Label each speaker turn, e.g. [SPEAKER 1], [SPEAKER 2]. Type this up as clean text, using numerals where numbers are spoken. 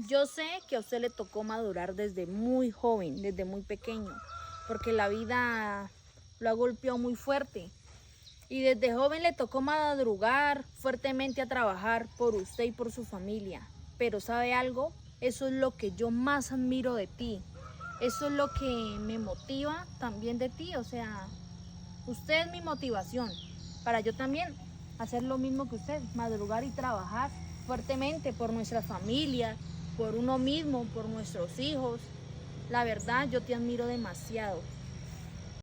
[SPEAKER 1] Yo sé que a usted le tocó madurar desde muy joven, desde muy pequeño, porque la vida lo ha golpeado muy fuerte. Y desde joven le tocó madrugar fuertemente a trabajar por usted y por su familia. Pero ¿sabe algo? Eso es lo que yo más admiro de ti. Eso es lo que me motiva también de ti. O sea, usted es mi motivación para yo también hacer lo mismo que usted, madrugar y trabajar fuertemente por nuestra familia, por uno mismo, por nuestros hijos. La verdad, yo te admiro demasiado.